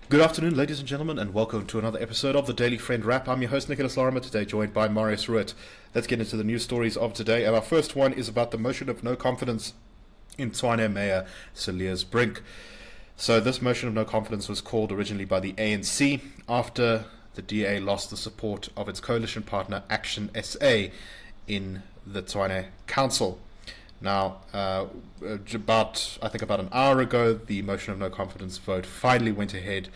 Good afternoon, ladies and gentlemen, and welcome to another episode of the Daily Friend Wrap. I'm your host, Nicholas Lorimer, today joined by Marius Roodt. Let's get into the news stories of today, and our first one is about the motion of no confidence in Tshwane Mayor Cilliers Brink. So this motion of no confidence was called originally by the ANC after the DA lost the support of its coalition partner Action SA in the Tshwane Council. Now, about an hour ago, the motion of no confidence vote finally went ahead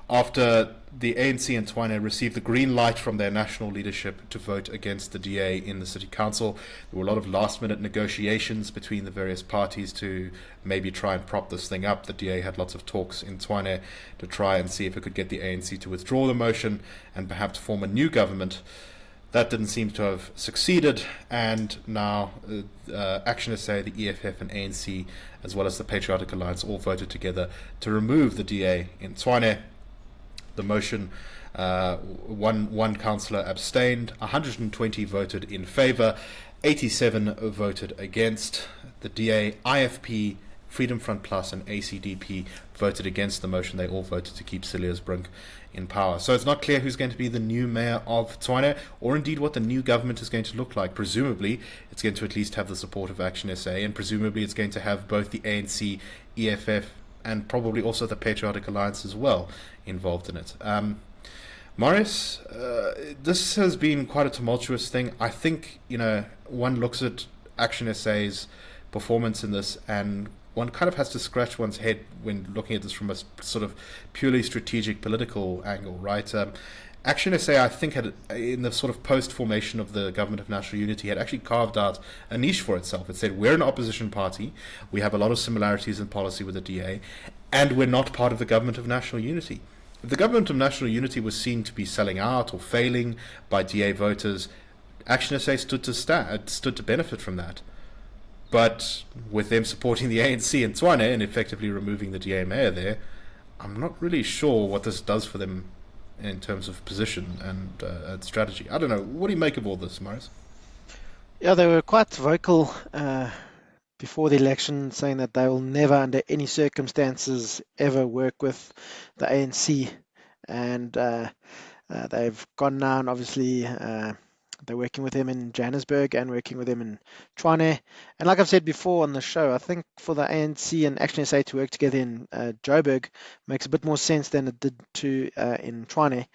after the ANC and Tshwane received the green light from their national leadership to vote against the DA in the city council. There were a lot of last-minute negotiations between the various parties to maybe try and prop this thing up. The DA had lots of talks in Tshwane to try and see if it could get the ANC to withdraw the motion and perhaps form a new government. That didn't seem to have succeeded, and now Action SA, the EFF and ANC, as well as the Patriotic Alliance, all voted together to remove the DA in Tshwane. The motion, one councillor abstained, 120 voted in favour, 87 voted against. The DA, IFP, Freedom Front Plus and ACDP voted against the motion. They all voted to keep Cilliers Brink in power. So it's not clear who's going to be the new mayor of Tshwane, or indeed what the new government is going to look like. Presumably, it's going to at least have the support of Action SA, and presumably it's going to have both the ANC, EFF, and probably also the Patriotic Alliance as well involved in it. Marius, this has been quite a tumultuous thing. I think, one looks at Action SA's performance in this, and one kind of has to scratch one's head when looking at this from a sort of purely strategic political angle, right? Action SA, I think, had, in the sort of post-formation of the Government of National Unity, had actually carved out a niche for itself. It said, we're an opposition party, we have a lot of similarities in policy with the DA, and we're not part of the Government of National Unity. If the Government of National Unity was seen to be selling out or failing by DA voters, Action SA stood to benefit from that. But with them supporting the ANC in Tshwane and effectively removing the DA mayor there, I'm not really sure what this does for them in terms of position and strategy. I don't know. What do you make of all this, Marius? Yeah, they were quite vocal before the election, saying that they will never, under any circumstances, ever work with the ANC. And they've gone now, and obviously they're working with him in Johannesburg and working with him in Tshwane. And like I've said before on the show, I think for the ANC and Action SA to work together in Joburg makes a bit more sense than it did to in Tshwane.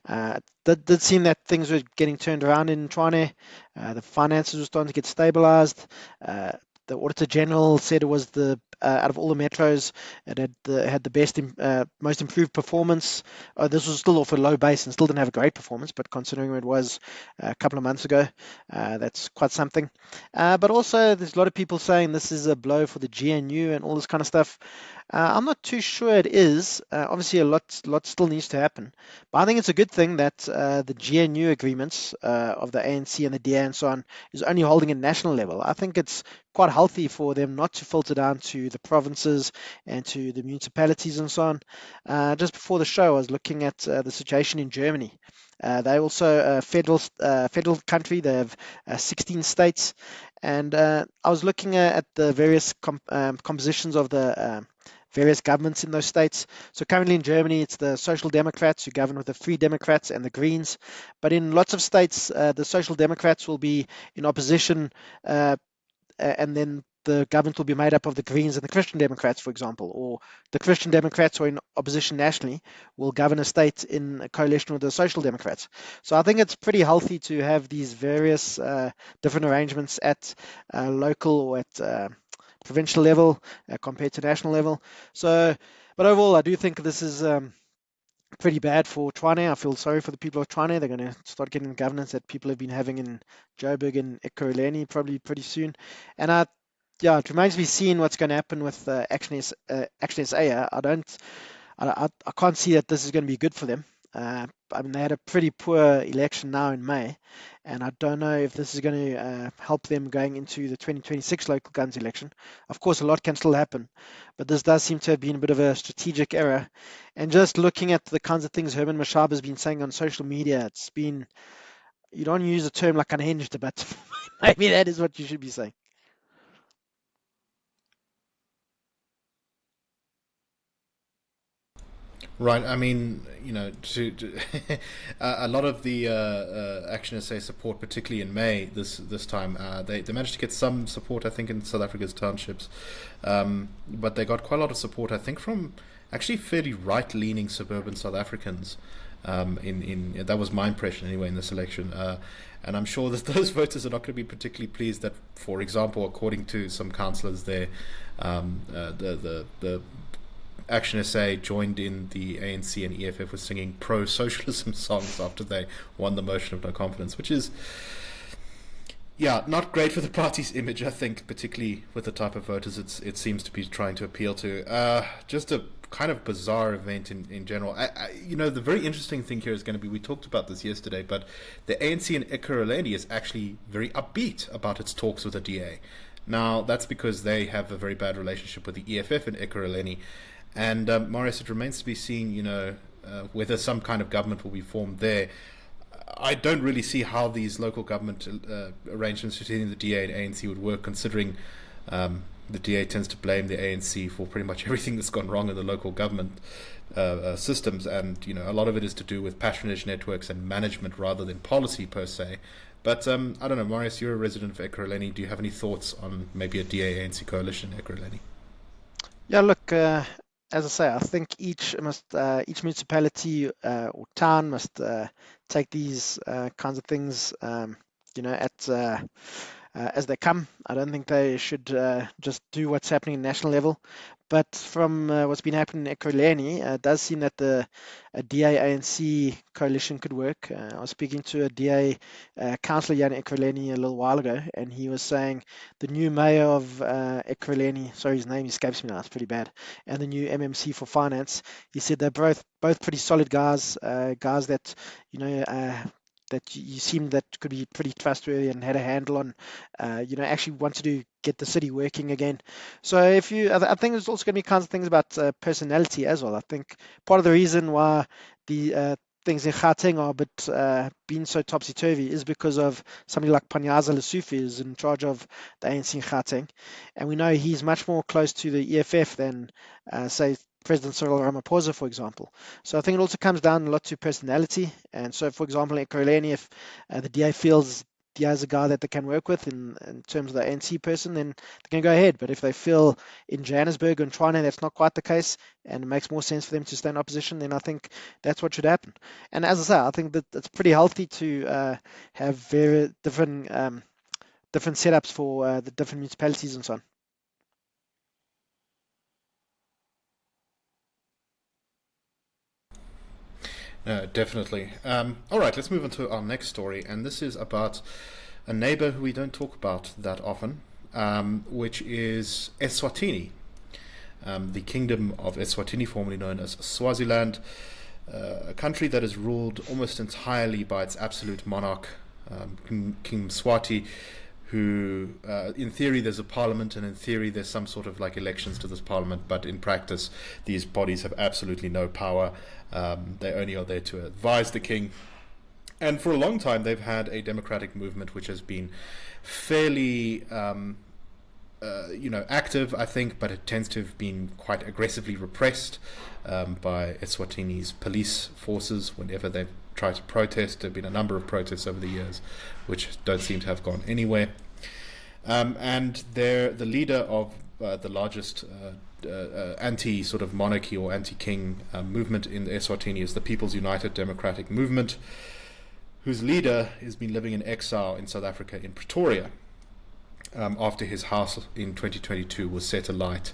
It did seem that things were getting turned around in Tshwane. The finances were starting to get stabilized. The Auditor General said it was the out of all the metros, it had the best, most improved performance. This was still off a low base and still didn't have a great performance, but considering where it was a couple of months ago, that's quite something. But also, there's a lot of people saying this is a blow for the GNU and all this kind of stuff. I'm not too sure it is. Obviously, a lot still needs to happen. But I think it's a good thing that the GNU agreements of the ANC and the DA and so on is only holding at national level. I think it's quite healthy for them not to filter down to the provinces and to the municipalities and so on. Just before the show, I was looking at the situation in Germany. They also a federal country. They have 16 states, and I was looking at the various compositions of the various governments in those states. So currently in Germany, it's the Social Democrats who govern with the Free Democrats and the Greens. But in lots of states, the Social Democrats will be in opposition, and then the government will be made up of the Greens and the Christian Democrats, for example, or the Christian Democrats who are in opposition nationally will govern a state in a coalition with the Social Democrats. So I think it's pretty healthy to have these various different arrangements at local or at provincial level compared to national level. So, but overall, I do think this is pretty bad for Tshwane. I feel sorry for the people of Tshwane. They're going to start getting governance that people have been having in Joburg and Ekurhuleni probably pretty soon. And it remains to be seen what's going to happen with Action SA. I can't see that this is going to be good for them. They had a pretty poor election now in May, and I don't know if this is going to help them going into the 2026 local guns election. Of course, a lot can still happen, but this does seem to have been a bit of a strategic error. And just looking at the kinds of things Herman Mashaba has been saying on social media, it's been, you don't use a term like unhinged, but maybe that is what you should be saying. Right. I mean, a lot of the Action SA support, particularly in May this time, they managed to get some support, I think, in South Africa's townships, but they got quite a lot of support, I think, from actually fairly right-leaning suburban South Africans. In That was my impression anyway in this election, and I'm sure that those voters are not going to be particularly pleased that, for example, according to some councillors there, the Action SA joined in the ANC and EFF with singing pro-socialism songs after they won the motion of no confidence, which is, yeah, not great for the party's image, I think, particularly with the type of voters it seems to be trying to appeal to. Just a kind of bizarre event in general. The very interesting thing here is going to be, we talked about this yesterday, but the ANC in Ekurhuleni is actually very upbeat about its talks with the DA. Now, that's because they have a very bad relationship with the EFF in Ekurhuleni. And Marius, it remains to be seen, whether some kind of government will be formed there. I don't really see how these local government arrangements between the DA and ANC would work, considering the DA tends to blame the ANC for pretty much everything that's gone wrong in the local government systems, and a lot of it is to do with patronage networks and management rather than policy per se. But I don't know, Marius, you're a resident of Ekurhuleni. Do you have any thoughts on maybe a DA-ANC coalition in Ekurhuleni? Yeah, look, as I say, I think each municipality or town must take these kinds of things, at as they come. I don't think they should just do what's happening at national level. But from what's been happening in Ekurhuleni, it does seem that the a DA-ANC coalition could work. I was speaking to a DA councillor here in Ekurhuleni a little while ago, and he was saying the new mayor of Ekurhuleni, sorry, his name escapes me now, it's pretty bad, and the new MMC for finance, he said they're both pretty solid guys, guys that you know. That you seemed that could be pretty trustworthy and had a handle on, actually wanted to get the city working again. So I think there's also going to be kinds of things about personality as well. I think part of the reason why the things in Gauteng are a bit being so topsy-turvy is because of somebody like Panyaza Lesufi is in charge of the ANC in Gauteng. And we know he's much more close to the EFF than, say, President Cyril Ramaphosa, for example. So I think it also comes down a lot to personality. And so, for example, in Ekurhuleni, if the DA feels DA is a guy that they can work with in terms of the ANC person, then they can go ahead. But if they feel in Johannesburg and Tshwane that's not quite the case, and it makes more sense for them to stay in opposition, then I think that's what should happen. And as I say, I think that it's pretty healthy to have very different setups for the different municipalities and so on. No, definitely. All right, let's move on to our next story, and this is about a neighbor who we don't talk about that often, which is Eswatini, the Kingdom of Eswatini, formerly known as Swaziland, a country that is ruled almost entirely by its absolute monarch, King Mswati, who, in theory, there's a parliament, and in theory, there's some sort of like elections to this parliament, but in practice, these bodies have absolutely no power. They only are there to advise the king. And for a long time, they've had a democratic movement which has been fairly, active, I think, but it tends to have been quite aggressively repressed by Eswatini's police forces whenever they've tried to protest. There have been a number of protests over the years which don't seem to have gone anywhere. And they're the leader of the largest anti sort of monarchy or anti-king movement in Eswatini is the People's United Democratic Movement, whose leader has been living in exile in South Africa in Pretoria after his house in 2022 was set alight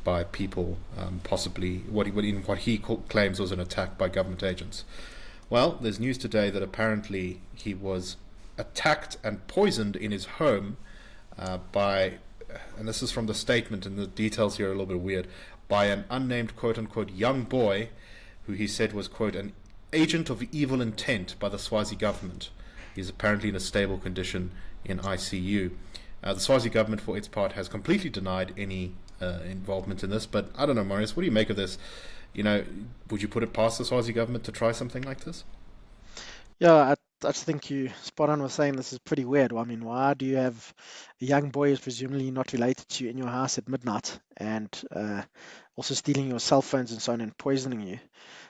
by people, possibly what he claims was an attack by government agents. Well, there's news today that apparently he was attacked and poisoned in his home by, and this is from the statement, and the details here are a little bit weird, by an unnamed quote-unquote young boy who he said was, quote, an agent of evil intent by the Swazi government. He's apparently in a stable condition in ICU. The Swazi government, for its part, has completely denied any involvement in this, but I don't know, Marius, what do you make of this? Would you put it past the Swazi government to try something like this? Yeah, I just think you spot on with saying this is pretty weird. I mean, why do you have a young boy who's presumably not related to you in your house at midnight? And also stealing your cell phones and so on and poisoning you.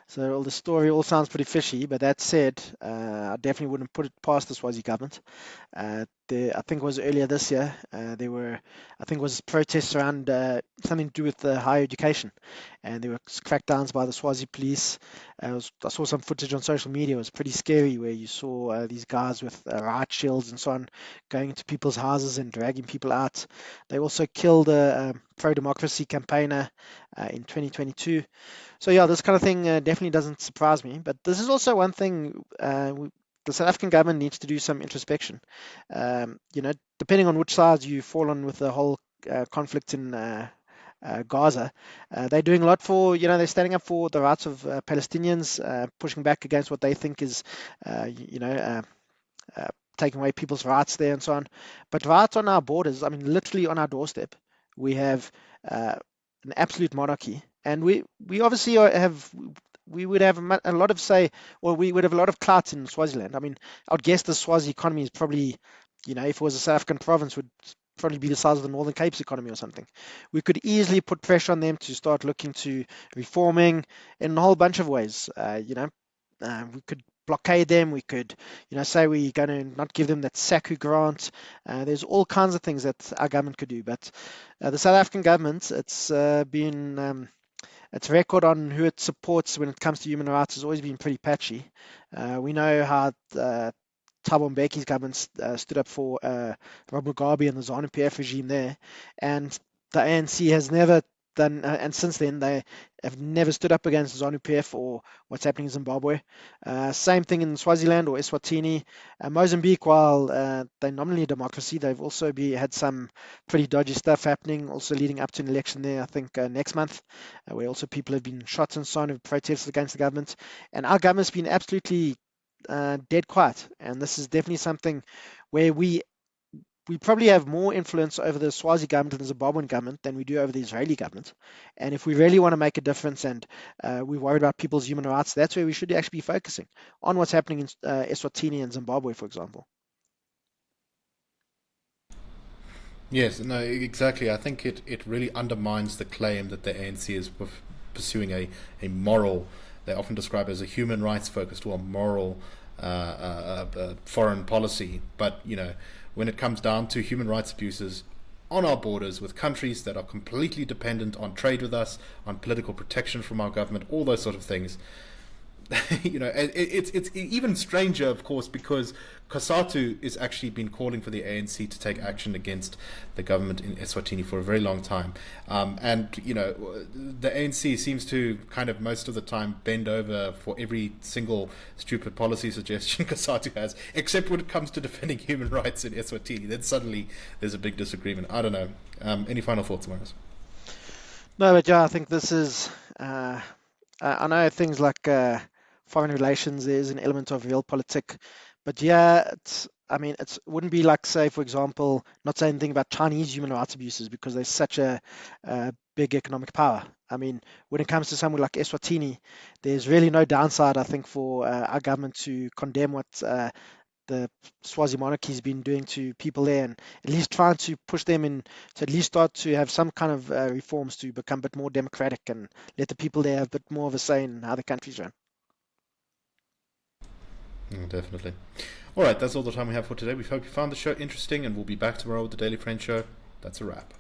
So the story all sounds pretty fishy, but that said, I definitely wouldn't put it past the Swazi government. I think it was earlier this year, there were, I think it was protests around something to do with higher education, and there were crackdowns by the Swazi police. I saw some footage on social media. It was pretty scary, where you saw these guys with riot shields and so on going into people's houses and dragging people out. They also killed a pro-democracy campaigner in 2022. So yeah, this kind of thing definitely doesn't surprise me. But this is also one thing the South African government needs to do some introspection. Depending on which side you fall on with the whole conflict in Gaza, they're doing a lot for, they're standing up for the rights of Palestinians, pushing back against what they think is, taking away people's rights there and so on. But right on our borders, I mean, literally on our doorstep, we have an absolute monarchy, and we obviously we would have a lot of say, or we would have a lot of clout in Swaziland. I mean, I'd guess the Swazi economy is probably, if it was a South African province, would probably be the size of the Northern Cape's economy or something. We could easily put pressure on them to start looking to reforming in a whole bunch of ways. We could blockade them. We could, say we're going to not give them that SACU grant. There's all kinds of things that our government could do. But the South African government, it's been its record on who it supports when it comes to human rights has always been pretty patchy. We know how Thabo Mbeki's government stood up for Rob Mugabe and the ZANU-PF regime there, and the ANC has never done, and since then they have never stood up against ZANU-PF or what's happening in Zimbabwe. Same thing in Swaziland or Eswatini. Mozambique, while they're nominally a democracy, they've also had some pretty dodgy stuff happening, also leading up to an election there, I think next month, where also people have been shot and so on, have protested against the government. And our government's been absolutely dead quiet. And this is definitely something where we probably have more influence over the Swazi government and the Zimbabwean government than we do over the Israeli government. And if we really want to make a difference and we're worried about people's human rights, that's where we should actually be focusing on what's happening in Eswatini and Zimbabwe, for example. Yes, no, exactly. I think it really undermines the claim that the ANC is pursuing a moral, they often describe as a human rights focused or moral foreign policy. But, when it comes down to human rights abuses on our borders with countries that are completely dependent on trade with us, on political protection from our government, all those sort of things, it's even stranger, of course, because COSATU has actually been calling for the ANC to take action against the government in Eswatini for a very long time. The ANC seems to kind of most of the time bend over for every single stupid policy suggestion COSATU has, except when it comes to defending human rights in Eswatini. Then suddenly there's a big disagreement. I don't know. Any final thoughts, Marius? No, but yeah, I think this is. I know things like foreign relations, there's an element of realpolitik, but yeah, it wouldn't be like, say, for example, not saying anything about Chinese human rights abuses because they're such a big economic power. I mean, when it comes to somewhere like Eswatini, there's really no downside, I think, for our government to condemn what the Swazi monarchy's been doing to people there, and at least trying to push them in to at least start to have some kind of reforms to become a bit more democratic and let the people there have a bit more of a say in how the country's run. Definitely. All right, that's all the time we have for today. We hope you found the show interesting, and we'll be back tomorrow with the Daily Friend Show. That's a wrap.